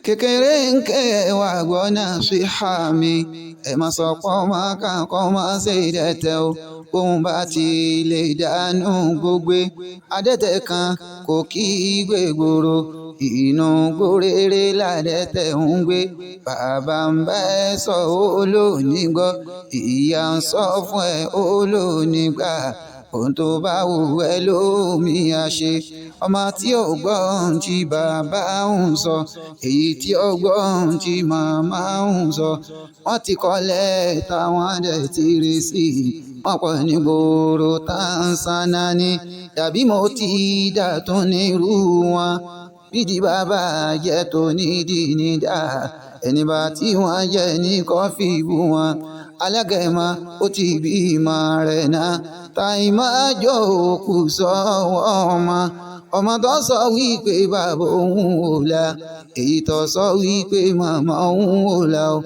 kékeré ń ké wá gbọ́ nasiha mi ẹ má sọ pé ọmọ kan kọ́ máa ṣe dẹ̀tẹ̀ o bóun bá ti lè dànù gbogbo adẹ́tẹ̀ kan kò kí gbé gbòòrò inú gbòòrèrè ládẹ́tẹ̀ ń gbé bàbá ń bá ẹ sọ ó lónìí gbọ́ ìyá ń sọ fún ẹ ó lónìí gbà ohun tó bá wù ẹ́ lómi àṣe ọmọ tí ò gbọ́ ohun tí bàbá ń sọ èyí tí ò gbọ́ ohun tí màmá ń sọ wọ́n ti kọ́lẹ̀ táwọn dẹ̀ ti rè sí wọ́n pọ̀ ní gbòòrò tá ń sáná ní tàbí mo ti dà tún nírú wọn bídìí bàbá jẹ́ tó nídìí nídà ẹni bá tí wọ́n jẹ́ ní kọ́fì bú wọn alágẹ̀mọ́ ó ti bímọ rẹ̀ náà táìmọ́ àjọ òkú sọ́wọ́ ọmọ tó sọ wípé bàbá òun ò la èyí tó sọ wípé màmá òun ò la o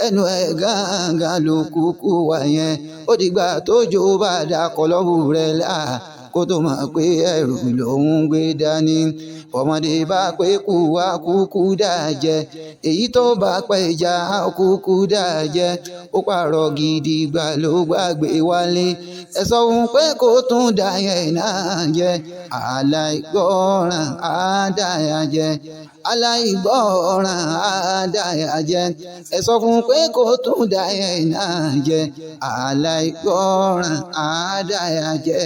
ẹnu ẹ̀ gángan ló kúkú wà yẹn ó dìgbà tójò bá dákọ̀ lọ́wọ́ rẹ̀ là kó tó mọ̀ pé ẹrù lòun gbé dání ọmọdé bá pé kú wá kúkú dájẹ́ èyí tó bá pẹ́ ìjà kúkú dájẹ́ ó pààrọ̀ gidi gbà ló gbàgbé wálé ẹ sọ fún pé kó tún dá yẹn náà jẹ aláìgbọràn àdáyà jẹ aláìgbọràn àdáyà jẹ ẹ sọ fún pé kó tún dá yẹn náà jẹ aláìgbọràn àdáyà jẹ.